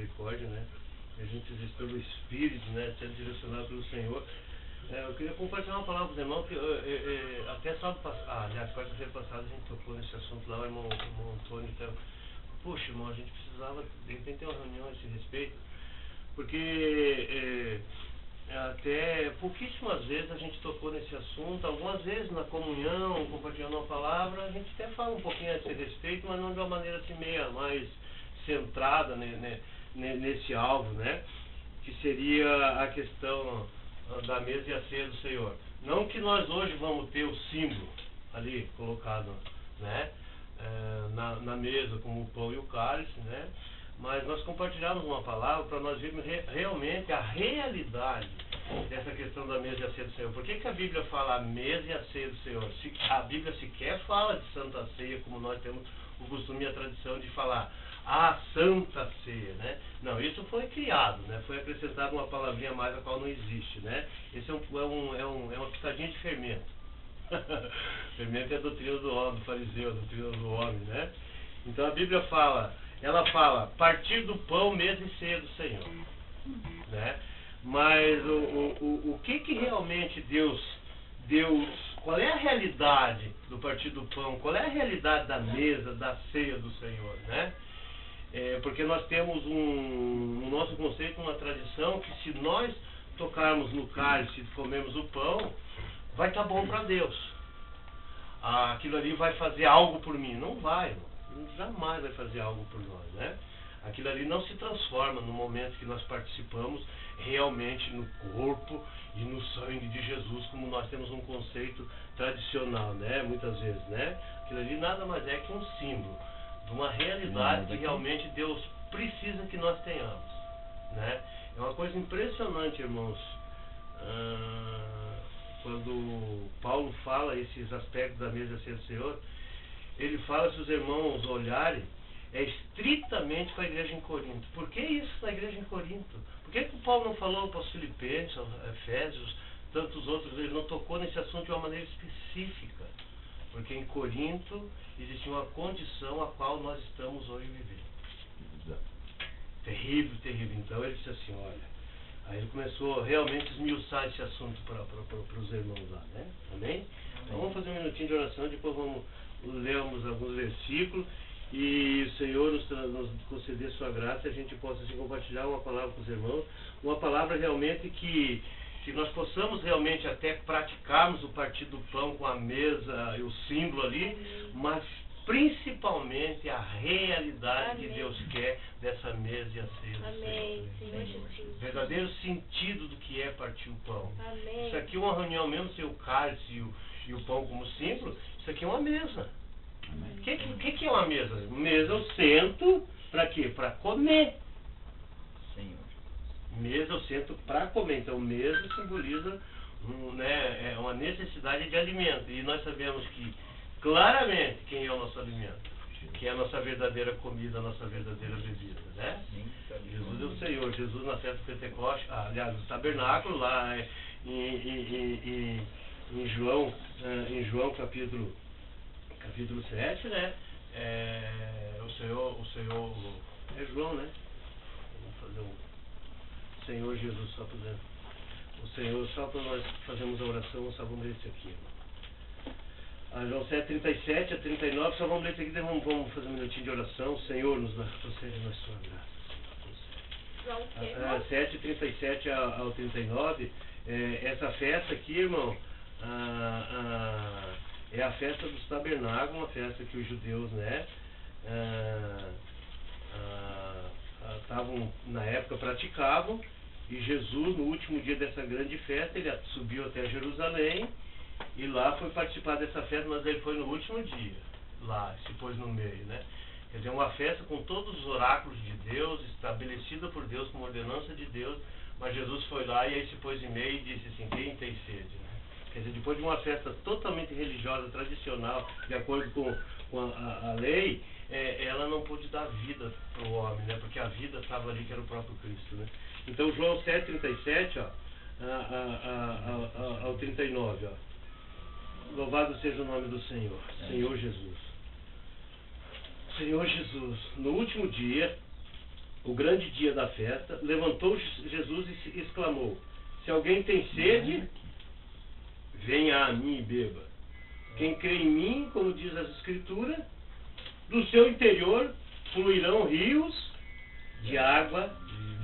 misericórdia, né? A gente diz pelo Espírito, né? Sendo direcionado pelo Senhor. Eu queria compartilhar uma palavra com os irmãos, que até sábado passado, aliás, quarta-feira passada a gente tocou nesse assunto lá, o irmão Antônio, então, puxa, irmão, a gente precisava de repente ter uma reunião a esse respeito, porque até pouquíssimas vezes a gente tocou nesse assunto, algumas vezes na comunhão, compartilhando uma palavra, a gente até fala um pouquinho a esse respeito, mas não de uma maneira assim meia mais centrada nesse alvo, né? Que seria a questão da mesa e a ceia do Senhor. Não que nós hoje vamos ter o símbolo ali colocado, né? Na mesa, como o pão e o cálice, né? Mas nós compartilhamos uma palavra para nós vermos realmente a realidade dessa questão da mesa e a ceia do Senhor. Por que a Bíblia fala a mesa e a ceia do Senhor? A Bíblia sequer fala de Santa Ceia, como nós temos o costume e a tradição de falar a Santa Ceia, né? Não, isso foi criado, né? Foi acrescentado uma palavrinha a mais a qual não existe, né? Esse é uma pitadinha de fermento. Fermento é a doutrina do homem, do fariseu, a doutrina do homem, né? Então a Bíblia fala, ela fala partir do pão, mesa e ceia do Senhor, né? Mas o que realmente Deus, qual é a realidade do partir do pão? Qual é a realidade da mesa, da ceia do Senhor, né? Porque nós temos no nosso conceito uma tradição que se nós tocarmos no cálice e comermos o pão, vai estar bom para Deus. Aquilo ali vai fazer algo por mim. Não vai, irmão. Jamais vai fazer algo por nós, né? Aquilo ali não se transforma no momento que nós participamos realmente no corpo e no sangue de Jesus, como nós temos um conceito tradicional, né? Muitas vezes, né? Aquilo ali nada mais é que um símbolo de uma realidade que realmente Deus precisa que nós tenhamos, né? É uma coisa impressionante, irmãos, quando Paulo fala esses aspectos da mesa e ceia do Senhor, ele fala, se os irmãos olharem, é estritamente para a igreja em Corinto. Por que isso na igreja em Corinto? Por que o Paulo não falou para os Filipenses, aos Efésios, tantos outros? Ele não tocou nesse assunto de uma maneira específica. Porque em Corinto existia uma condição a qual nós estamos hoje vivendo. Terrível, terrível. Então ele disse assim, olha, aí ele começou realmente a esmiuçar esse assunto para os irmãos lá, né? Amém? Então vamos fazer um minutinho de oração, depois vamos lermos alguns versículos e o Senhor nos conceder sua graça e a gente possa assim, compartilhar uma palavra com os irmãos, uma palavra realmente que nós possamos realmente até praticarmos o partir do pão com a mesa e o símbolo ali, mas principalmente a realidade que Deus quer dessa mesa e a ceia do Senhor. O verdadeiro sentido do que é partir o pão. Amém. Isso aqui é uma reunião mesmo, sem o cálice e o pão como símbolo, isso aqui é uma mesa. O que é uma mesa? Mesa eu sento para quê? Para comer. Senhor. Mesa eu sento para comer. Então mesa simboliza uma necessidade de alimento. E nós sabemos que claramente quem é o nosso alimento, que é a nossa verdadeira comida, a nossa verdadeira bebida, né? Jesus é o Senhor. Jesus na festa do Pentecostes, aliás, no tabernáculo lá em João capítulo 7, né? O Senhor é João, né? Vamos fazer Senhor Jesus só para dizer. O Senhor, só para nós fazermos a oração, só vamos ler isso aqui. João 7, 37 a 39, só vamos ler isso aqui, vamos fazer um minutinho de oração. Senhor, nos concede a sua graça. João 7, 37 ao 39, essa festa aqui, irmão, é a festa dos tabernáculos, uma festa que os judeus, né, estavam, na época, praticavam, e Jesus, no último dia dessa grande festa, ele subiu até Jerusalém, e lá foi participar dessa festa, mas ele foi no último dia, lá, se pôs no meio, né? Quer dizer, uma festa com todos os oráculos de Deus, estabelecida por Deus, como ordenança de Deus, mas Jesus foi lá e aí se pôs em meio e disse assim, quem tem sede, né? Quer dizer, depois de uma festa totalmente religiosa, tradicional, de acordo com a lei, ela não pôde dar vida para o homem, né? Porque a vida estava ali, que era o próprio Cristo, né? Então, João 7, 37, ao 39, ó. Louvado seja o nome do Senhor, Senhor Jesus. Senhor Jesus, no último dia, o grande dia da festa, levantou Jesus e exclamou: se alguém tem sede, venha a mim e beba. Quem crê em mim, como diz as Escrituras, do seu interior fluirão rios de água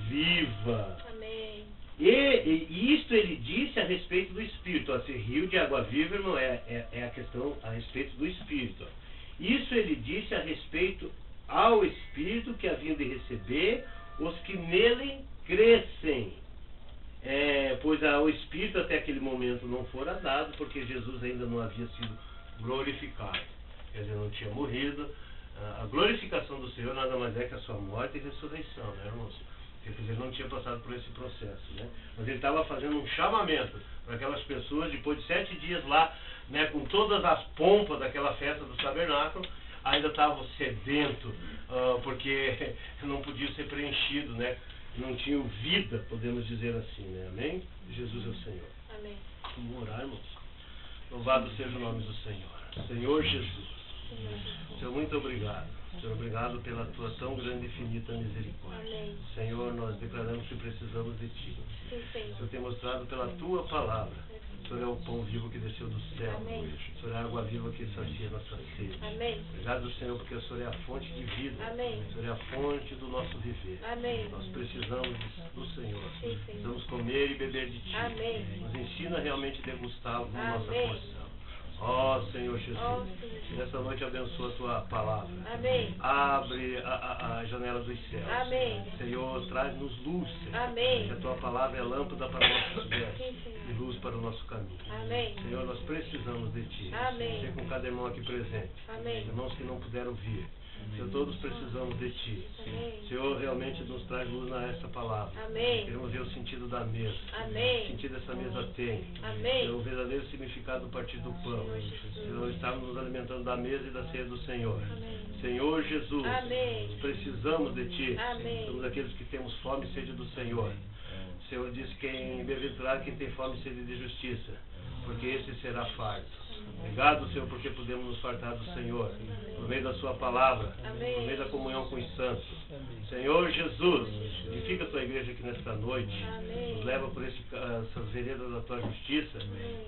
viva. Amém. E isto ele disse a respeito do Espírito. Esse rio de água viva, irmão, é a questão a respeito do Espírito. Isso ele disse a respeito ao Espírito que havia de receber os que nele crescem. Pois o Espírito até aquele momento não fora dado, porque Jesus ainda não havia sido glorificado. Quer dizer, não tinha morrido. A glorificação do Senhor nada mais é que a sua morte e ressurreição, né, irmãos? Quer dizer, ele não tinha passado por esse processo, né? Mas ele estava fazendo um chamamento para aquelas pessoas, depois de 7 dias lá, né, com todas as pompas daquela festa do tabernáculo, ainda estavam sedento, porque não podia ser preenchido, né? Não tinham vida, podemos dizer assim, né? Amém? Jesus é o Senhor. Amém. Vamos orar, irmãos. Louvado seja o nome do Senhor. Senhor Jesus. Senhor, muito obrigado. Senhor, obrigado pela tua tão grande e infinita misericórdia. Amém. Senhor, nós declaramos que precisamos de ti. Sim, Senhor. O Senhor tem mostrado pela tua palavra. O Senhor é o pão vivo que desceu do céu. Amém. O Senhor é a água viva que sacia nossa sede. Amém. Obrigado, Senhor, porque o Senhor é a fonte de vida. Amém. O Senhor é a fonte do nosso viver. Amém. Nós precisamos do Senhor. Sim, Senhor. Precisamos comer e beber de ti. Amém. Nos ensina realmente a degustá-lo com nossa Amém. porção. Ó Senhor Jesus, Ó, Senhor. nessa noite abençoa a tua palavra. Amém. Abre a janela dos céus. Amém. Senhor, traz-nos luz, Senhor. Amém. Que a tua palavra é lâmpada para nossos pés Sim, Senhor. e luz para o nosso caminho. Amém. Senhor, nós precisamos de ti. Amém. Seja com cada irmão aqui presente. Amém. Irmãos que não puderam vir. Senhor, todos precisamos de ti. Amém. Senhor, realmente nos traz luz nessa palavra. Amém. Queremos ver o sentido da mesa. O Amém. sentido dessa mesa tem. Amém. Senhor, o verdadeiro significado do partir do pão. Senhor Jesus. Senhor, estamos nos alimentando da mesa e da ceia do Senhor. Amém. Senhor Jesus, Amém. precisamos de ti. Amém. Somos aqueles que temos fome e sede do Senhor. O Senhor disse: quem bem-aventurado quem tem fome e sede de justiça, porque esse será farto. Obrigado, Senhor, porque podemos nos fartar do Senhor, por meio da sua palavra, Amém. por meio da comunhão com os santos. Senhor Jesus, edifica a tua igreja aqui nesta noite, Amém. nos leva por essas veredas da tua justiça,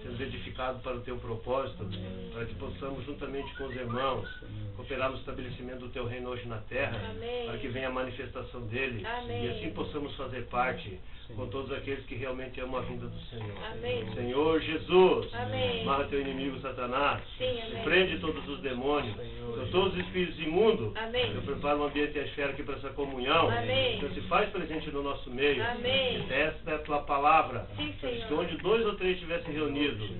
sermos edificados para o teu propósito, para que possamos, juntamente com os irmãos, cooperar no estabelecimento do teu reino hoje na terra, Amém. para que venha a manifestação dele, Amém. e assim possamos fazer parte com todos aqueles que realmente amam a vinda do Senhor. Amém. Senhor Jesus, Amém. amarra teu inimigo Satanás, Sim, amém. repreende todos os demônios, Senhor, todos os espíritos imundos. Amém. Eu preparo um ambiente e a esfera aqui para essa comunhão. Amém. Senhor, se faz presente no nosso meio. Amém. Esta é a tua palavra. Sim, Senhor. Que onde 2 ou 3 estivessem reunidos,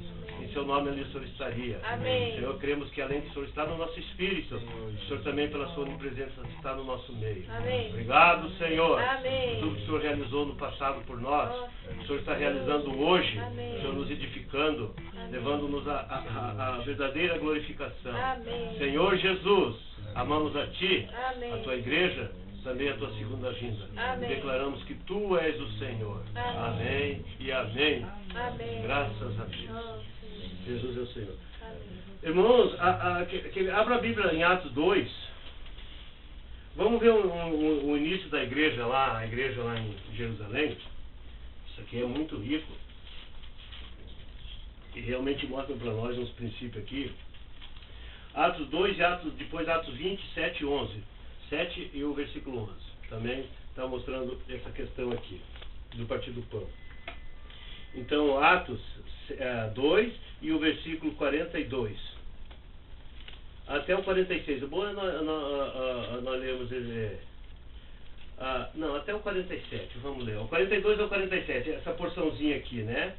em seu nome ali o Senhor estaria. Amém. Senhor, cremos que além do Senhor estar no nosso espírito, o Senhor também pela sua onipresença está no nosso meio. Amém. Obrigado, Senhor. Amém. Tudo que o Senhor realizou no passado por nós, Nossa. o Senhor está realizando hoje, Amém. o Senhor nos edificando, Amém. levando-nos à verdadeira glorificação. Amém. Senhor Jesus, amamos a Ti, Amém. a Tua igreja, também a Tua segunda vinda. Amém. Declaramos que Tu és o Senhor. Amém. Amém e amém. Amém. Graças a Deus. Oh, Senhor. Jesus é o Senhor. Amém. Irmãos, abra a Bíblia em Atos 2. Vamos ver o início da igreja lá, a igreja lá em Jerusalém. Isso aqui é muito rico. E realmente mostra para nós uns princípios aqui. Atos 2 e depois Atos 20, 7 e 11. 7 e o versículo 11. Também está mostrando essa questão aqui, do partir do pão. Então, Atos 2 e o versículo 42. Até o 46. Bom, nós lemos não, até o 47. Vamos ler. O 42 ao 47. Essa porçãozinha aqui, né?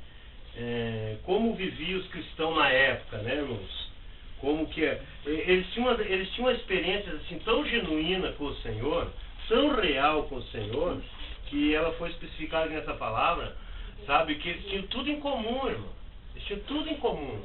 Como viviam os cristãos na época, né, irmãos? Como que eles tinham uma experiência assim tão genuína com o Senhor, tão real com o Senhor, que ela foi especificada nessa palavra, sabe, que eles tinham tudo em comum, irmão. Eles tinham tudo em comum,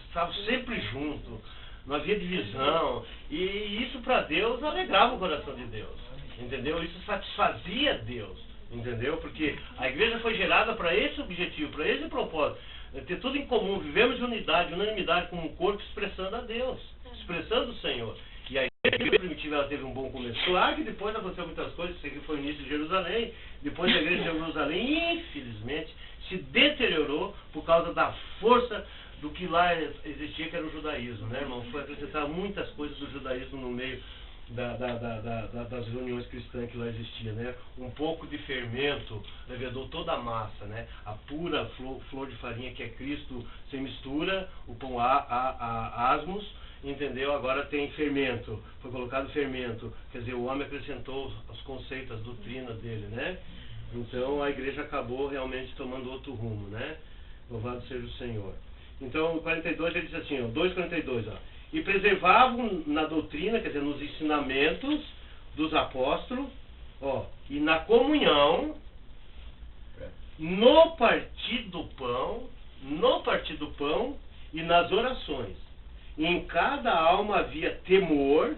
estavam sempre juntos, não havia divisão, e isso para Deus alegrava o coração de Deus, entendeu? Isso satisfazia Deus, entendeu? Porque a igreja foi gerada para esse objetivo, para esse propósito. Ter tudo em comum, vivemos de unidade, unanimidade como um corpo expressando a Deus, expressando o Senhor. E aí igreja primitiva ela teve um bom começo. Claro que depois aconteceu muitas coisas, isso aqui foi o início de Jerusalém, depois a igreja de Jerusalém, infelizmente, se deteriorou por causa da força do que lá existia, que era o judaísmo, né, irmão? Foi acrescentar muitas coisas do judaísmo no meio das reuniões cristãs que lá existia, né? Um pouco de fermento levedou toda a massa, né? A pura flor de farinha que é Cristo sem mistura, o pão asmos, entendeu? Agora tem fermento, foi colocado fermento, quer dizer, o homem acrescentou os conceitos, as doutrinas dele, né? Então a igreja acabou realmente tomando outro rumo, né? Louvado seja o Senhor. Então, no 42 ele diz assim, ó, 2:42, ó. E preservavam na doutrina, quer dizer, nos ensinamentos dos apóstolos, ó, e na comunhão, no partir do pão e nas orações. E em cada alma havia temor,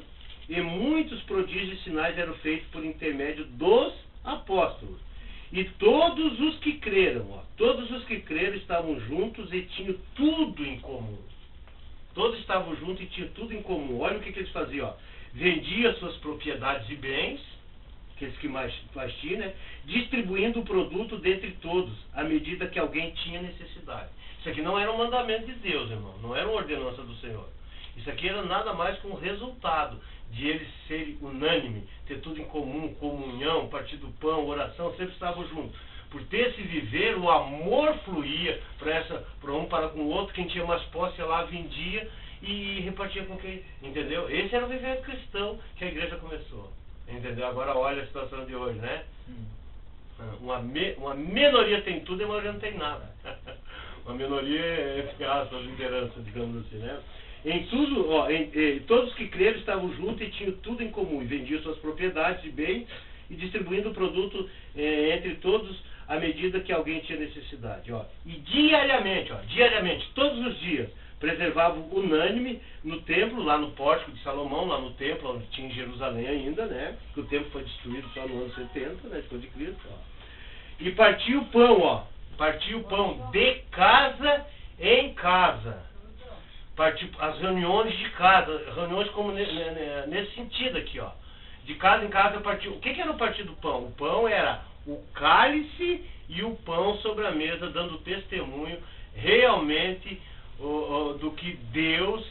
e muitos prodígios e sinais eram feitos por intermédio dos apóstolos. E todos os que creram estavam juntos e tinham tudo em comum. Todos estavam juntos e tinham tudo em comum. Olha o que eles faziam, ó. Vendiam suas propriedades e bens, aqueles que mais tinham, né? Distribuindo o produto dentre todos, à medida que alguém tinha necessidade. Isso aqui não era um mandamento de Deus, irmão. Não era uma ordenança do Senhor. Isso aqui era nada mais que um resultado de eles serem unânimes, ter tudo em comum, comunhão, partir do pão, oração, sempre estavam juntos. Por ter esse viver, o amor fluía para um para com o outro. Quem tinha mais posse ia lá, vendia e repartia com quem, entendeu? Esse era o viver cristão que a igreja começou, entendeu? Agora olha a situação de hoje, né? Uma minoria tem tudo e a maioria não tem nada. Uma minoria é a liderança, digamos assim, né? Em tudo, ó, todos que creram estavam juntos e tinham tudo em comum, e vendiam suas propriedades e bens e distribuindo o produto entre todos à medida que alguém tinha necessidade, ó. E diariamente, todos os dias, preservavam unânime no templo, lá no pórtico de Salomão, lá no templo, onde tinha em Jerusalém ainda, né? Que o templo foi destruído só no ano 70, né? Depois de Cristo, ó. E partia o pão, ó. Partia o pão de casa em casa. As reuniões de casa, reuniões como nesse sentido aqui, ó. De casa em casa partiu. O que era o partir do pão? O pão era o cálice e o pão sobre a mesa, dando testemunho realmente do que Deus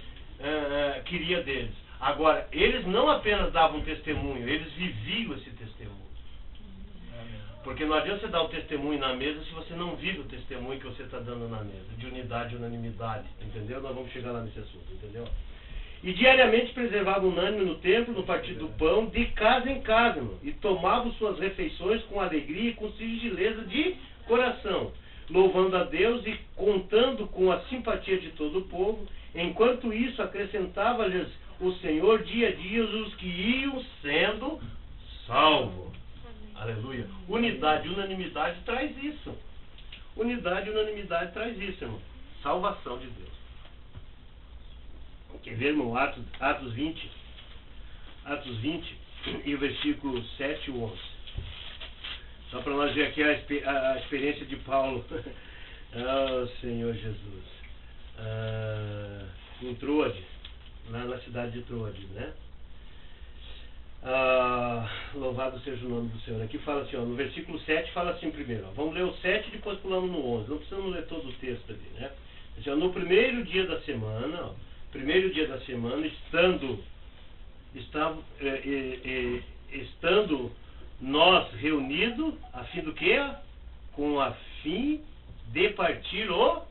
queria deles. Agora, eles não apenas davam testemunho, eles viviam esse testemunho. Porque não adianta você dar o testemunho na mesa se você não vive o testemunho que você está dando na mesa, de unidade e unanimidade, entendeu? Nós vamos chegar lá nesse assunto, entendeu? E diariamente preservavam unânime no templo, no partir do pão, de casa em casa, irmão, e tomavam suas refeições com alegria e com singeleza de coração, louvando a Deus e contando com a simpatia de todo o povo. Enquanto isso, acrescentava-lhes o Senhor dia a dia os que iam sendo salvos. Aleluia. Unidade e unanimidade traz isso. Unidade e unanimidade traz isso, irmão. Salvação de Deus. Quer ver, irmão? Atos 20 e o versículo 7 e 11. Só para nós ver aqui a experiência de Paulo. Oh, Senhor Jesus. Em Troade, lá na cidade de Troade, né? Louvado seja o nome do Senhor. Aqui fala assim, ó, no versículo 7 fala assim primeiro, ó, vamos ler o 7 e depois pulamos no 11, não precisamos ler todo o texto ali, né? Assim, ó, no primeiro dia da semana, ó, estando nós reunidos, a fim do quê? Com a fim de partir o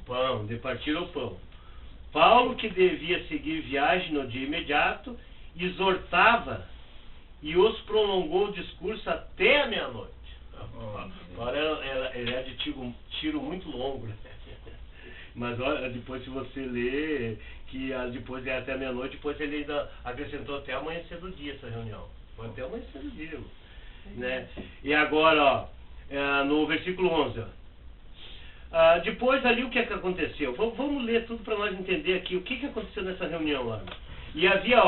pão. Paulo, que devia seguir viagem no dia imediato, exortava e os prolongou o discurso até a meia-noite. Agora ele é de tiro muito longo, né? Mas olha, depois se você ler que depois é até a meia-noite, depois ele ainda acrescentou até amanhecer do dia essa reunião. Foi até amanhecer do dia, né? E agora, ó, no versículo 11, ó. Depois ali o que é que aconteceu? Vamos ler tudo para nós entender aqui o que aconteceu nessa reunião lá. E havia,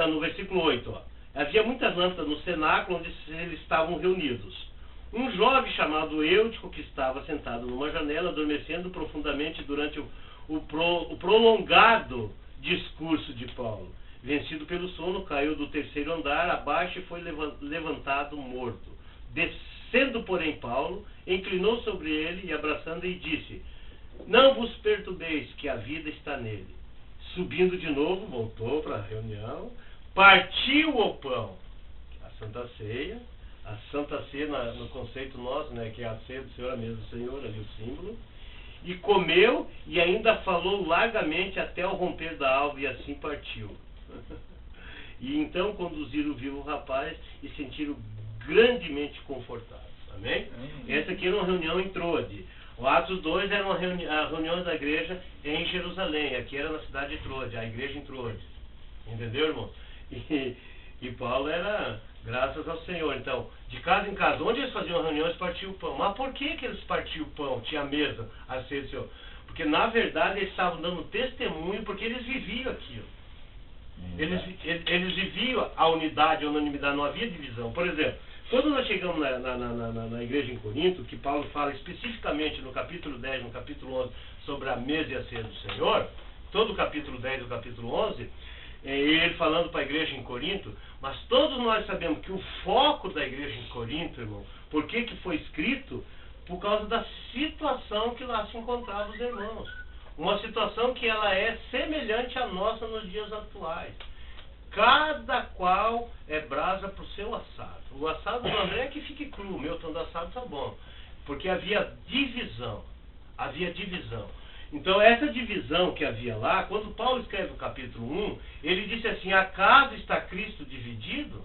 no versículo 8, ó, havia muitas lâmpadas no cenáculo onde eles estavam reunidos. Um jovem chamado Eutico, que estava sentado numa janela, adormecendo profundamente durante o prolongado discurso de Paulo, vencido pelo sono, caiu do terceiro andar abaixo e foi levantado morto. Descendo, porém, Paulo, inclinou sobre ele e abraçando e disse: não vos perturbeis, que a vida está nele. Subindo de novo, voltou para a reunião, partiu o pão, a Santa Ceia. A Santa Ceia, no conceito nosso, né, que é a ceia do Senhor, a mesa do Senhor, ali o símbolo, e comeu, e ainda falou largamente até o romper da alva, e assim partiu. E então conduziram o vivo rapaz e sentiram grandemente confortados. Amém? Essa aqui era uma reunião em Troade. O Atos 2 era uma reunião da igreja em Jerusalém. Aqui era na cidade de Troade, a igreja em Troade. Entendeu, irmão? E Paulo era graças ao Senhor. Então, de casa em casa, onde eles faziam reuniões, partiam o pão. Mas por que eles partiam o pão? Tinha mesa, a ceia do Senhor. Porque, na verdade, eles estavam dando testemunho, porque eles viviam aquilo. Eles viviam a unidade, a unanimidade, não havia divisão. Por exemplo, quando nós chegamos na igreja em Corinto, que Paulo fala especificamente no capítulo 10, no capítulo 11, sobre a mesa e a ceia do Senhor, todo o capítulo 10 e o capítulo 11, ele falando para a igreja em Corinto, mas todos nós sabemos que o foco da igreja em Corinto, irmão, por que foi escrito? Por causa da situação que lá se encontravam os irmãos. Uma situação que ela é semelhante à nossa nos dias atuais. Cada qual é brasa para o seu assado. O assado do André é que fique cru, o meu tanto assado tá bom. Porque havia divisão. Havia divisão. Então essa divisão que havia lá, quando Paulo escreve o capítulo 1, ele disse assim: acaso está Cristo dividido?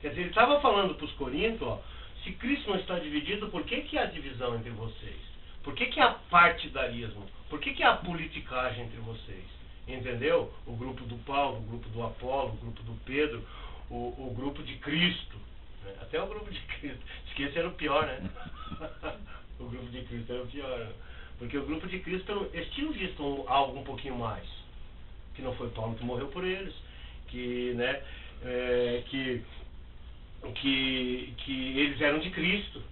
Quer dizer, ele estava falando para os coríntios, ó, se Cristo não está dividido, por que há divisão entre vocês? Por que há partidarismo? Por que há politicagem entre vocês? Entendeu? O grupo do Paulo, o grupo do Apolo, o grupo do Pedro, o grupo de Cristo. Né? Até o grupo de Cristo. Esquece, era o pior, né? O grupo de Cristo era o pior. Né? Porque o grupo de Cristo, eles tinham visto algo um pouquinho mais. Que não foi Paulo que morreu por eles. Que, né, que eles eram de Cristo.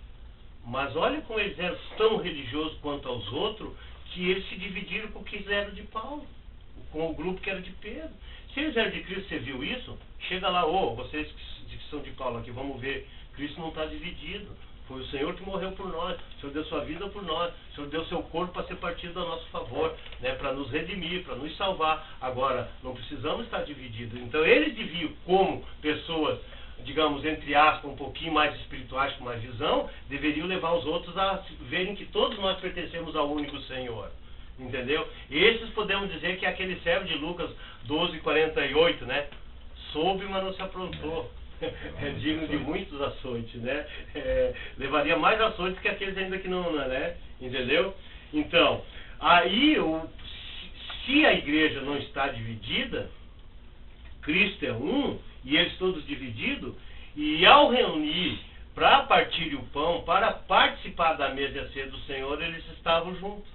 Mas olha como eles eram tão religiosos quanto aos outros, que eles se dividiram com o que eram de Paulo, com o grupo que era de Pedro. Se eles eram de Cristo, você viu isso? Chega lá, vocês que são de Paulo aqui, vamos ver, Cristo não está dividido. Foi o Senhor que morreu por nós, o Senhor deu sua vida por nós, o Senhor deu seu corpo para ser partido a nosso favor, né, para nos redimir, para nos salvar. Agora, não precisamos estar divididos. Então eles deviam, como pessoas, digamos, entre aspas, um pouquinho mais espirituais, com mais visão, deveriam levar os outros a verem que todos nós pertencemos ao único Senhor. Entendeu? Esses podemos dizer que é aquele servo de Lucas 12:48, né? Soube, mas não se aprontou. É digno de muitos açoites, né? Levaria mais açoites que aqueles ainda que não, né? Entendeu? Então, aí, se a igreja não está dividida, Cristo é um, e eles todos divididos, e ao reunir para partir o pão, para participar da mesa e a ceia do Senhor, eles estavam juntos.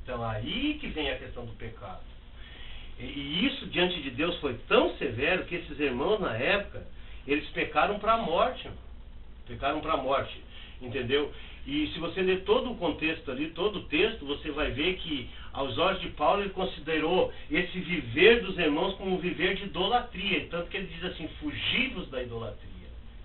Então aí que vem a questão do pecado. E isso diante de Deus foi tão severo que esses irmãos na época, eles pecaram para a morte. Pecaram para a morte. Entendeu? E se você ler todo o contexto ali, todo o texto, você vai ver que aos olhos de Paulo ele considerou esse viver dos irmãos como um viver de idolatria. Tanto que ele diz assim, fugivos da idolatria.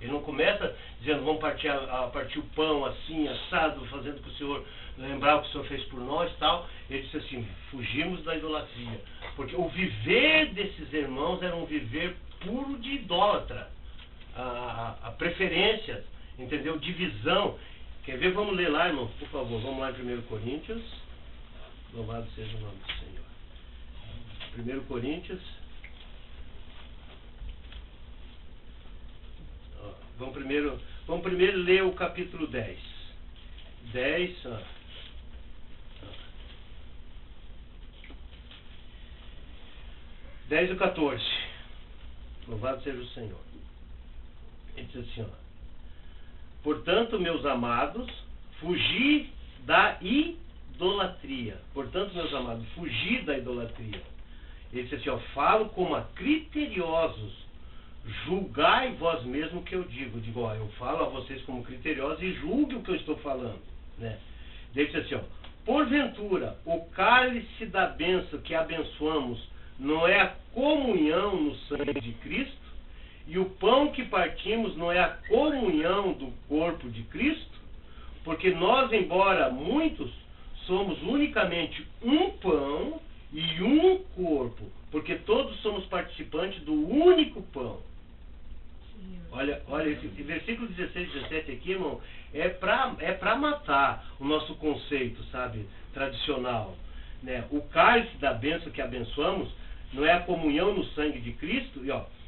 Ele não começa dizendo, vamos partir o pão assim, assado, fazendo que o Senhor, lembrar o que o Senhor fez por nós e tal. Ele disse assim, fugimos da idolatria. Porque o viver desses irmãos era um viver puro de idólatra. A preferências, entendeu? Divisão. Quer ver? Vamos ler lá, irmãos, por favor. Vamos lá em 1 Coríntios. Louvado seja o nome do Senhor. 1 Coríntios. Vamos primeiro ler o capítulo 10. 10. 10 e 14. Louvado seja o Senhor. Ele diz assim, ó. Portanto, meus amados, fugi da idolatria. Portanto, meus amados, fugi da idolatria. Ele diz assim, ó, falo como a criteriosos, julgai vós mesmo o que eu digo. Eu digo, ó, eu falo a vocês como criteriosos e julgue o que eu estou falando. Né? Ele diz assim, ó, porventura, o cálice da bênção que abençoamos não é a comunhão no sangue de Cristo? E o pão que partimos não é a comunhão do corpo de Cristo? Porque nós, embora muitos, somos unicamente um pão e um corpo, porque todos somos participantes do único pão. Olha esse versículo 16 e 17 aqui, irmão, é para matar o nosso conceito, sabe, tradicional, né? O cálice da bênção que abençoamos não é a comunhão no sangue de Cristo,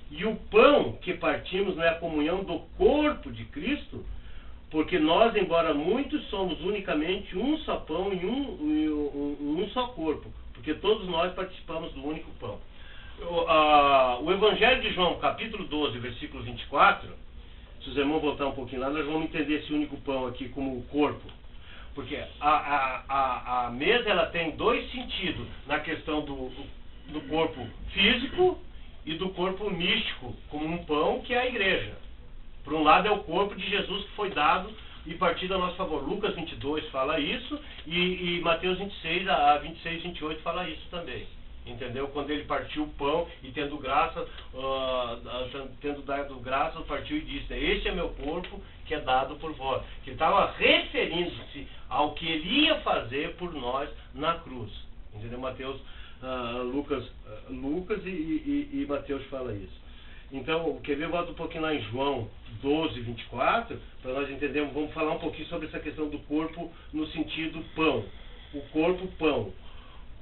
e o pão que partimos não é a comunhão do corpo de Cristo, porque nós, embora muitos, somos unicamente um só pão e um só corpo, porque todos nós participamos do único pão. O Evangelho de João, capítulo 12, versículo 24, se os irmãos voltar um pouquinho lá, nós vamos entender esse único pão aqui como o corpo. Porque a mesa, ela tem dois sentidos na questão do corpo físico e do corpo místico, como um pão que é a igreja. Por um lado é o corpo de Jesus que foi dado e partido a nosso favor. Lucas 22 fala isso e Mateus 26 a 26 e 28 fala isso também. Entendeu? Quando ele partiu o pão e tendo dado graça, partiu e disse: este é meu corpo que é dado por vós. Que estava referindo-se ao que ele ia fazer por nós na cruz. Entendeu? Mateus, Lucas e Mateus fala isso. Então, quer ver? Eu volto um pouquinho lá em João 12, 24, para nós entendermos. Vamos falar um pouquinho sobre essa questão do corpo no sentido pão. O corpo pão.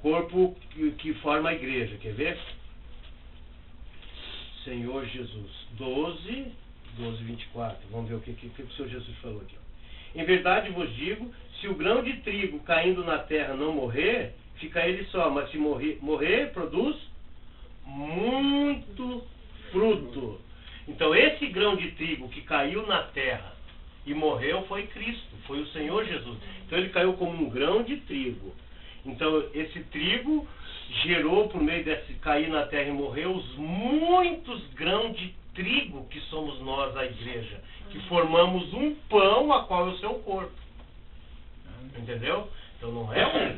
Corpo que forma a igreja. Quer ver? Senhor Jesus. 12, 24. Vamos ver o que o Senhor Jesus falou aqui. Em verdade vos digo, se o grão de trigo caindo na terra não morrer, fica ele só. Mas se morrer, produz muito fruto. Então esse grão de trigo que caiu na terra e morreu foi Cristo, foi o Senhor Jesus. Então ele caiu como um grão de trigo. Então esse trigo gerou, por meio desse cair na terra e morrer, os muitos grãos de trigo que somos nós, a igreja, que formamos um pão a qual é o seu corpo. Entendeu? Então não é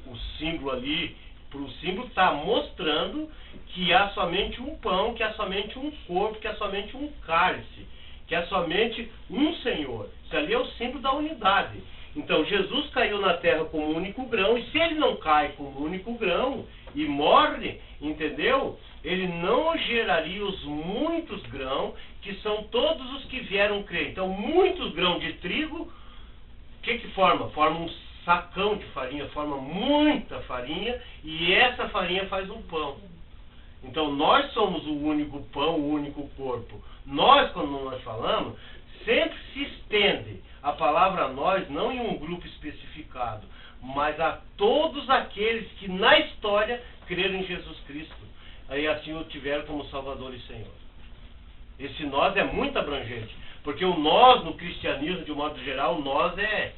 o símbolo ali. O símbolo está mostrando que há somente um pão, que há somente um corpo, que há somente um cálice, que há somente um Senhor. Isso ali é o símbolo da unidade. Então Jesus caiu na terra como único grão, e se ele não cai como único grão e morre, entendeu? Ele não geraria os muitos grãos, que são todos os que vieram crer. Então muitos grãos de trigo, o que forma? Forma um sacão de farinha, forma muita farinha, e essa farinha faz um pão. Então nós somos o único pão, o único corpo. Nós, quando nós falamos, sempre se estende a palavra a nós, não em um grupo especificado, mas a todos aqueles que na história creram em Jesus Cristo, aí assim o tiveram como Salvador e Senhor. Esse nós é muito abrangente, porque o nós no cristianismo, de um modo geral, o nós é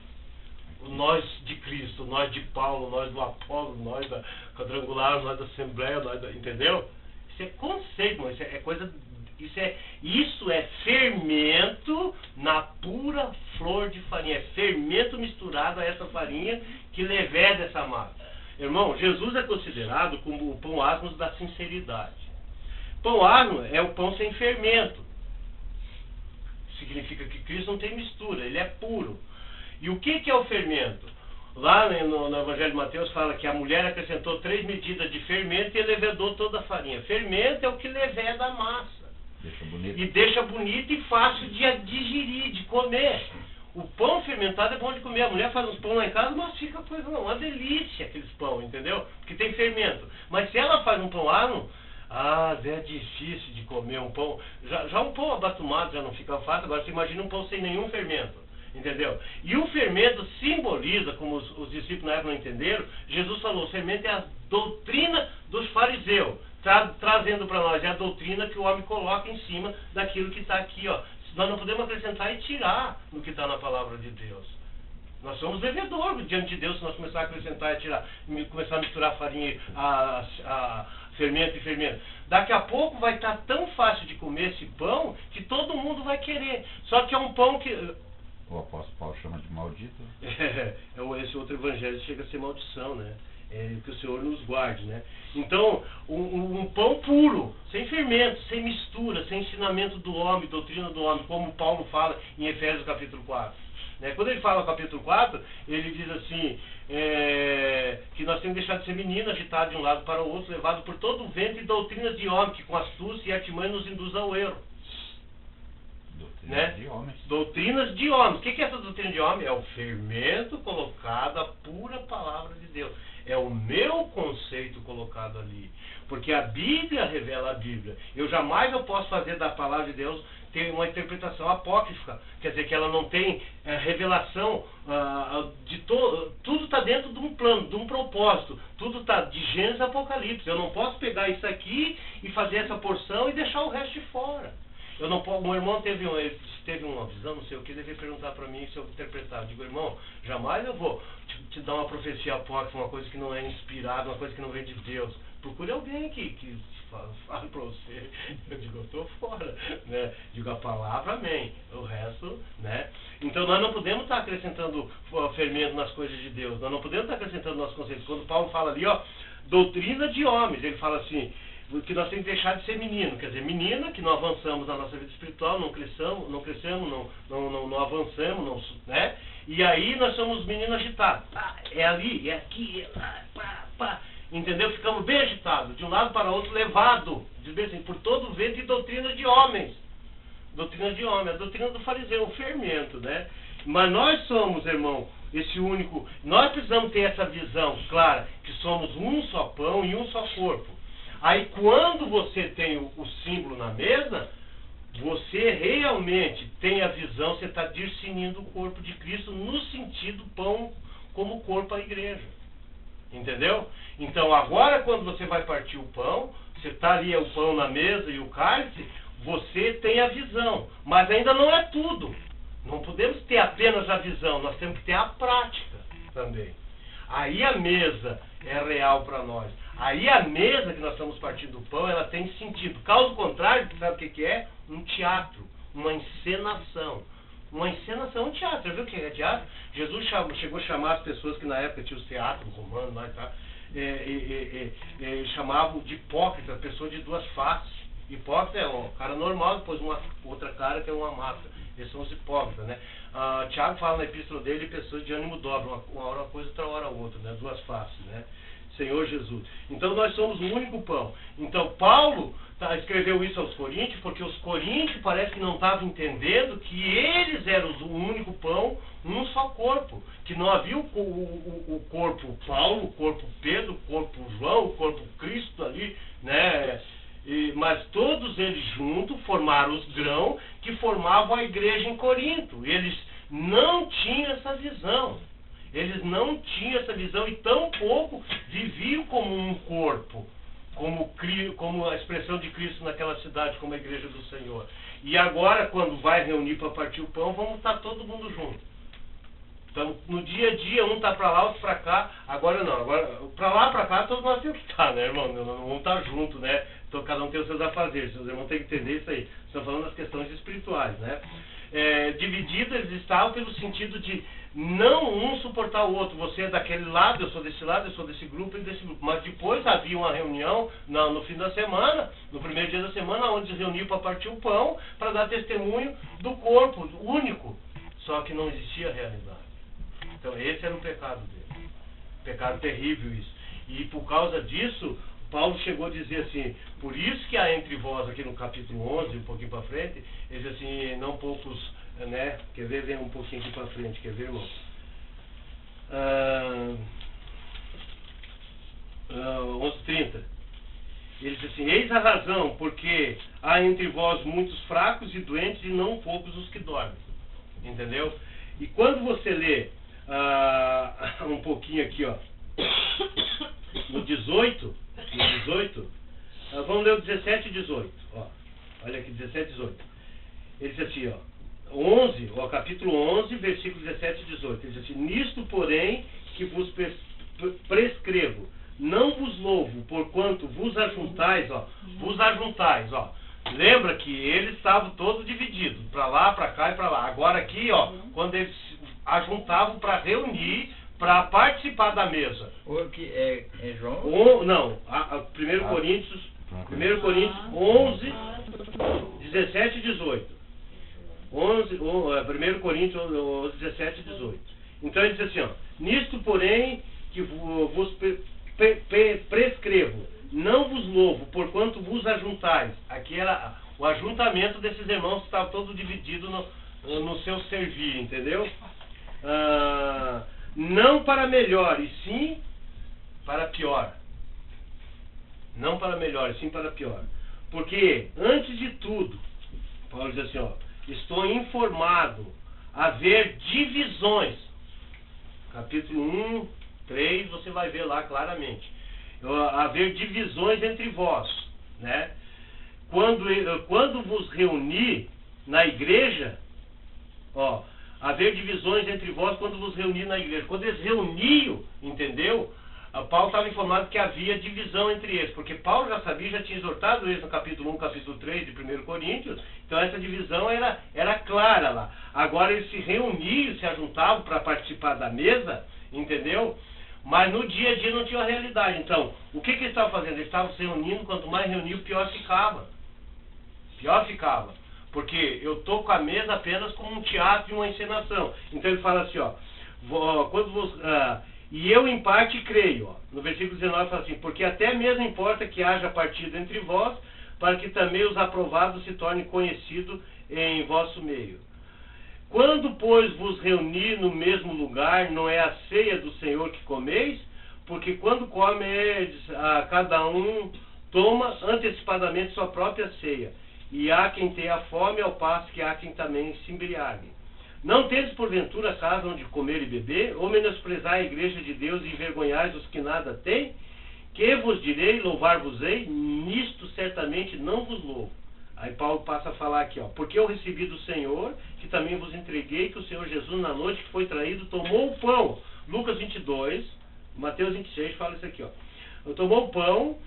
o nós de Cristo, o nós de Paulo, o nós do Apolo, o nós da quadrangular, o nós da Assembleia, entendeu? Isso é conceito, isso é coisa, isso é fermento na pura flor de farinha, é fermento misturado a essa farinha que leveda essa massa. Irmão, Jesus é considerado como o pão asmo da sinceridade. Pão asmo é o pão sem fermento. Significa que Cristo não tem mistura, ele é puro. E o que é o fermento? Lá no Evangelho de Mateus fala que a mulher acrescentou 3 medidas de fermento e levedou toda a farinha. Fermento é o que leveda a massa. Deixa bonito. E deixa bonito e fácil de digerir, de comer. O pão fermentado é bom de comer. A mulher faz uns pão lá em casa, mas fica coisa não, uma delícia aqueles pão, entendeu? Porque tem fermento. Mas se ela faz um pão asmo, é difícil de comer um pão. Já um pão abatumado já não fica fácil. Agora você imagina um pão sem nenhum fermento. Entendeu? E o fermento simboliza, como os discípulos na época não entenderam, Jesus falou, o fermento é a doutrina dos fariseus, trazendo para nós, é a doutrina que o homem coloca em cima daquilo que está aqui, ó. Nós não podemos acrescentar e tirar no que está na palavra de Deus. Nós somos devedores diante de Deus se nós começarmos a acrescentar e tirar, começar a misturar farinha, fermento e fermento. Daqui a pouco vai estar tão fácil de comer esse pão que todo mundo vai querer. Só que é um pão que... O apóstolo Paulo chama de maldito. Esse outro evangelho chega a ser maldição, né? Que o Senhor nos guarde, né? Então, um pão puro, sem fermento, sem mistura, sem ensinamento do homem, doutrina do homem, como Paulo fala em Efésios capítulo 4. Né? Quando ele fala no capítulo 4, ele diz assim, que nós temos que deixar de ser menino, agitado de um lado para o outro, levado por todo o vento e doutrinas de homem, que com astúcia e artimanha nos induz ao erro. Doutrinas de homens. Doutrinas de homens. O que é essa doutrina de homem? É o fermento colocado à pura palavra de Deus. É o meu conceito colocado ali. Porque a Bíblia revela a Bíblia. Eu posso fazer da palavra de Deus ter uma interpretação apócrifa. Quer dizer, que ela não tem revelação de todo. Tudo está dentro de um plano, de um propósito. Tudo está de Gênesis a Apocalipse. Eu não posso pegar isso aqui e fazer essa porção e deixar o resto de fora. Eu não posso, meu irmão teve uma visão, não sei o que, ele veio perguntar para mim se eu interpretar. Eu digo, irmão, jamais eu vou te dar uma profecia apócrifa, uma coisa que não é inspirada, uma coisa que não vem de Deus. Procure alguém que fale para você. Eu digo, eu estou fora, né? Digo, a palavra, amém. O resto, né? Então nós não podemos estar acrescentando fermento nas coisas de Deus. Nós não podemos estar acrescentando nossos conceitos. Quando Paulo fala ali, doutrina de homens, ele fala assim, que nós temos que deixar de ser menino, quer dizer, menina, que não avançamos na nossa vida espiritual, não crescemos, não avançamos, né? E aí nós somos meninos agitados. É ali, é aqui, é lá, pá. Entendeu? Ficamos bem agitados, de um lado para o outro, levado, diz bem assim, por todo o vento e doutrina de homens. Doutrina de homem, a doutrina do fariseu, o fermento, né? Mas nós somos, irmão, esse único, nós precisamos ter essa visão clara, que somos um só pão e um só corpo. Aí quando você tem o símbolo na mesa, você realmente tem a visão, você está discernindo o corpo de Cristo no sentido pão como corpo à igreja. Entendeu? Então agora quando você vai partir o pão, você está ali o pão na mesa e o cálice, você tem a visão. Mas ainda não é tudo. Não podemos ter apenas a visão, nós temos que ter a prática também. Aí a mesa é real para nós. Aí a mesa que nós estamos partindo do pão, ela tem sentido. Caso contrário, sabe o que é? Um teatro, uma encenação. Uma encenação, um teatro. Já viu o que é teatro? Jesus chegou a chamar as pessoas que na época tinham os teatros romanos, lá e tal, chamavam de hipócrita, pessoa de duas faces. Hipócrita é um cara normal, depois uma outra cara que é uma máscara. Esses são os hipócritas, né? Tiago fala na epístola dele, pessoas de ânimo dobro, uma hora uma coisa, outra hora outra, né? Duas faces, né? Senhor Jesus. Então nós somos o único pão. Então Paulo escreveu isso aos coríntios, porque os coríntios parece que não estavam entendendo que eles eram o único pão, um só corpo. Que não havia o corpo Paulo, o corpo Pedro, o corpo João, o corpo Cristo ali, né? Mas todos eles juntos formaram os grãos que formavam a igreja em Corinto. Eles não tinham essa visão. Eles não tinham essa visão e tampouco viviam como um corpo, como a expressão de Cristo naquela cidade, como a igreja do Senhor. E agora, quando vai reunir para partir o pão, vamos estar todo mundo junto. Então, no dia a dia, um está para lá, outro para cá. Agora não, agora para lá, para cá, todos nós temos que estar, né, irmão? Não vamos estar junto, né? Então, cada um tem os seus afazeres. Os irmãos têm que entender isso aí. Estamos falando das questões espirituais, né? Divididos eles estavam pelo sentido de não um suportar o outro. Você é daquele lado, eu sou desse lado, eu sou desse grupo e desse grupo. Mas depois havia uma reunião no fim da semana, no primeiro dia da semana, onde se reuniam para partir o pão, para dar testemunho do corpo único. Só que não existia realidade. Então esse era o pecado dele. Pecado terrível isso. E por causa disso, Paulo chegou a dizer assim, por isso que há entre vós, aqui no capítulo 11, um pouquinho para frente, ele diz assim, não poucos, né? Quer ver? Vem um pouquinho aqui para frente, quer ver, irmão? 11:30. Ele diz assim, eis a razão, porque há entre vós muitos fracos e doentes e não poucos os que dormem. Entendeu? E quando você lê um pouquinho aqui, ó, no 18, vamos ler o 17 e 18, ó, olha aqui, 17 e 18. Ele diz assim, ó, capítulo 11, versículo 17 e 18. Ele diz assim, nisto, porém, que vos prescrevo, não vos louvo, porquanto vos ajuntais, ó. Lembra que eles estavam todos divididos, para lá, para cá e para lá. Agora aqui, ó, quando eles ajuntavam para reunir, para participar da mesa. O que é João? 1 Coríntios 11, 17 e 18. 1 Coríntios 11, 17 e 18. Então ele diz assim, ó, nisto porém que vos prescrevo, não vos louvo, porquanto vos ajuntais. Aqui era o ajuntamento desses irmãos que estavam todos divididos no seu servir, entendeu? Não para melhor, e sim para pior. Não para melhor, e sim para pior. Porque, antes de tudo, Paulo diz assim, ó, estou informado haver divisões. Capítulo 1, 3, você vai ver lá claramente. Haver divisões entre vós, né? Quando vos reunir na igreja, ó, haver divisões entre vós quando vos reunir na igreja. Quando eles reuniam, entendeu? Paulo estava informado que havia divisão entre eles, porque Paulo já sabia, já tinha exortado eles no capítulo 1, capítulo 3 de 1 Coríntios, então essa divisão era clara lá. Agora eles se reuniam, se ajuntavam para participar da mesa, entendeu? Mas no dia a dia não tinha a realidade. Então, o que eles estavam fazendo? Eles estavam se reunindo, quanto mais reuniam, pior ficava. Pior ficava. Porque eu estou com a mesa apenas como um teatro e uma encenação. Então ele fala assim, ó, e eu em parte creio, ó, no versículo 19 fala assim, porque até mesmo importa que haja partido entre vós, para que também os aprovados se tornem conhecidos em vosso meio. Quando, pois, vos reunir no mesmo lugar, não é a ceia do Senhor que comeis? Porque quando comeis, cada um toma antecipadamente sua própria ceia. E há quem tenha fome, ao passo que há quem também se embriague. Não tendes porventura casa onde comer e beber? Ou menosprezar a igreja de Deus e envergonhais os que nada têm? Que vos direi, louvar-vos-ei? Nisto certamente não vos louvo. Aí Paulo passa a falar aqui, ó, porque eu recebi do Senhor, que também vos entreguei, que o Senhor Jesus, na noite que foi traído, tomou o pão. Lucas 22, Mateus 26, fala isso aqui, ó. Tomou o pão,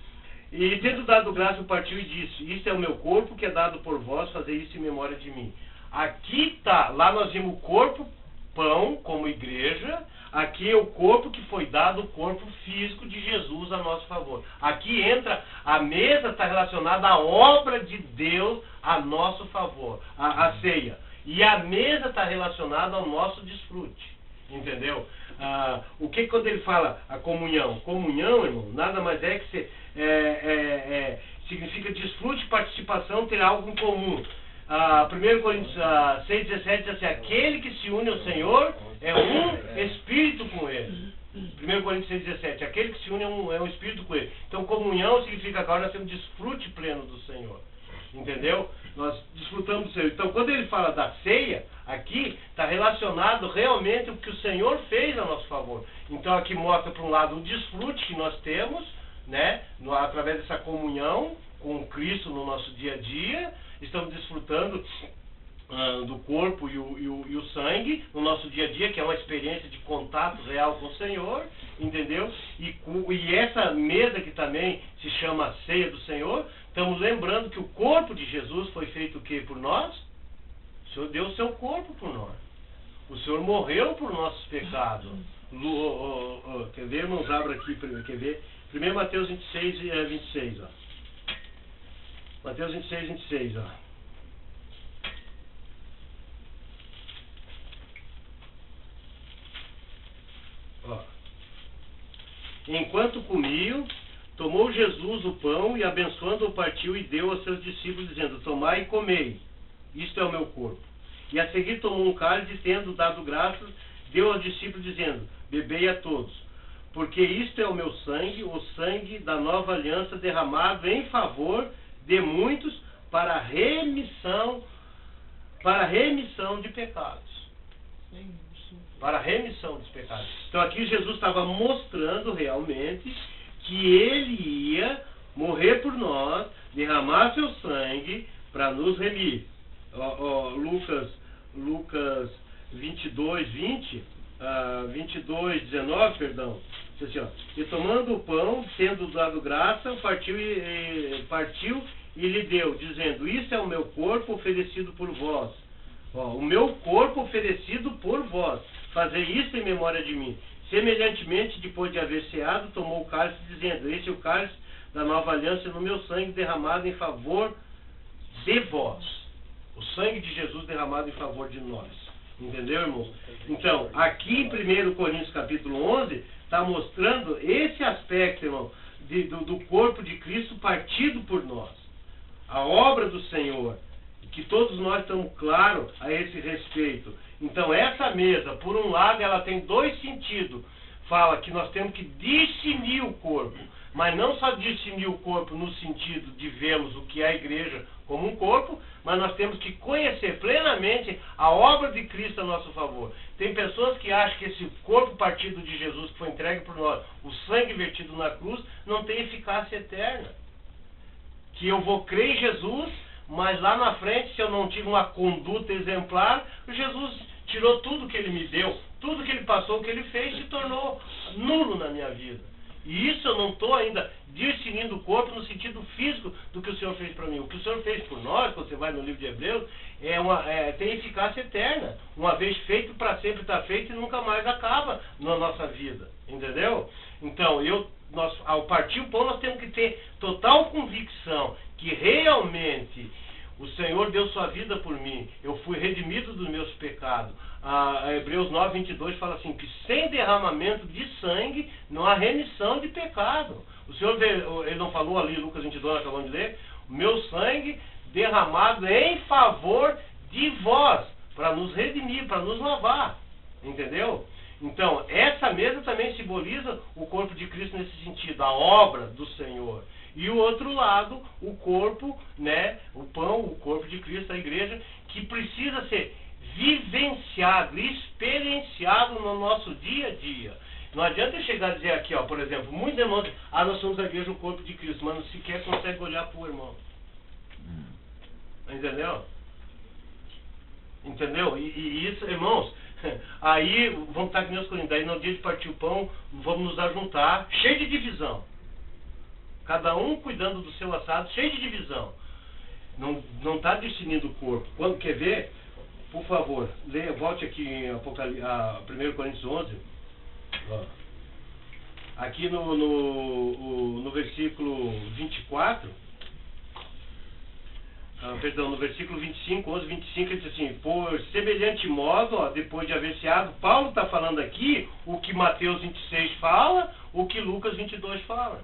e tendo dado graça, partiu e disse, isto é o meu corpo, que é dado por vós, fazer isso em memória de mim. Aqui tá, lá nós vimos o corpo, pão, como igreja. Aqui é o corpo que foi dado, o corpo físico de Jesus a nosso favor. Aqui entra, a mesa está relacionada à obra de Deus a nosso favor, a ceia. E a mesa está relacionada ao nosso desfrute, entendeu? O que quando ele fala a comunhão? Comunhão, irmão, nada mais é que significa desfrute, participação, ter algo em comum. 1 Coríntios 6,17 diz assim, aquele que se une ao Senhor é um espírito com ele. 1 Coríntios 6,17, aquele que se une é um espírito com ele. Então comunhão significa agora nós temos desfrute pleno do Senhor, entendeu? Nós desfrutamos do Senhor. Então quando ele fala da ceia, aqui está relacionado realmente o que o Senhor fez a nosso favor. Então aqui mostra por um lado o desfrute que nós temos, né, através dessa comunhão com Cristo no nosso dia a dia. Estamos desfrutando do corpo e o sangue no nosso dia a dia, que é uma experiência de contato real com o Senhor, entendeu? E essa mesa que também se chama Ceia do Senhor, estamos lembrando que o corpo de Jesus foi feito o quê por nós? O Senhor deu o seu corpo por nós. O Senhor morreu por nossos pecados. Quer ver, irmãos? Abra aqui, quer ver? 1 Mateus 26, 26, ó. Mateus 26, 26, ó. Ó. Enquanto comiam, tomou Jesus o pão e abençoando-o partiu e deu aos seus discípulos, dizendo, tomai e comei, isto é o meu corpo. E a seguir tomou um cálice e tendo dado graças, deu aos discípulos, dizendo, bebei a todos, porque isto é o meu sangue, o sangue da nova aliança derramado em favor de muitos para remissão de pecados. Para remissão dos pecados. Então aqui Jesus estava mostrando realmente que ele ia morrer por nós, derramar seu sangue para nos remir. Lucas 22, 20, 22, 19, perdão. Diz assim, ó, e tomando o pão, tendo dado graça, partiu e lhe deu, dizendo, isso é o meu corpo oferecido por vós. Ó, o meu corpo oferecido por vós. Fazer isso em memória de mim. Semelhantemente, depois de haver ceado, tomou o cálice, dizendo: esse é o cálice da nova aliança no meu sangue derramado em favor de vós. O sangue de Jesus derramado em favor de nós. Entendeu, irmãos? Então, aqui em 1 Coríntios capítulo 11, está mostrando esse aspecto, irmão, do corpo de Cristo partido por nós. A obra do Senhor, que todos nós estamos claros a esse respeito. Então, essa mesa, por um lado, ela tem dois sentidos. Fala que nós temos que discernir o corpo, mas não só discernir o corpo no sentido de vermos o que é a igreja como um corpo, mas nós temos que conhecer plenamente a obra de Cristo a nosso favor. Tem pessoas que acham que esse corpo partido de Jesus que foi entregue por nós, o sangue vertido na cruz, não tem eficácia eterna. Que eu vou crer em Jesus, mas lá na frente, se eu não tive uma conduta exemplar, Jesus tirou tudo que ele me deu, tudo que ele passou, o que ele fez, se tornou nulo na minha vida. E isso eu não estou ainda discernindo o corpo no sentido físico do que o Senhor fez para mim. O que o Senhor fez por nós, quando você vai no livro de Hebreus, tem eficácia eterna. Uma vez feito, para sempre está feito e nunca mais acaba na nossa vida. Entendeu? Então, ao partir o pão, nós temos que ter total convicção que realmente o Senhor deu sua vida por mim. Eu fui redimido dos meus pecados. Hebreus 9, 22 fala assim, que sem derramamento de sangue não há remissão de pecado. O Senhor, ele não falou ali, Lucas 22, acabamos de ler, o meu sangue derramado em favor de vós, para nos redimir, para nos lavar. Entendeu? Então, essa mesa também simboliza o corpo de Cristo nesse sentido, a obra do Senhor. E o outro lado, o corpo, né, o pão, o corpo de Cristo, a igreja, que precisa ser vivenciado, experienciado no nosso dia a dia. Não adianta eu chegar a dizer aqui, ó, por exemplo, muitos irmãos, nós somos a igreja, o corpo de Cristo, mas não sequer consegue olhar para o irmão. Entendeu? Entendeu? E isso, irmãos, aí vamos estar aqui nos Coríntios, aí no dia de partir o pão, vamos nos ajuntar, cheio de divisão. Cada um cuidando do seu assado, cheio de divisão. Não está discernindo o corpo. Quando quer ver, por favor, volte aqui em 1 Coríntios 11. Ó. Aqui no versículo 24, no versículo 25, 11, 25, ele diz assim, por semelhante modo, ó, depois de haver ceado, Paulo está falando aqui o que Mateus 26 fala, o que Lucas 22 fala.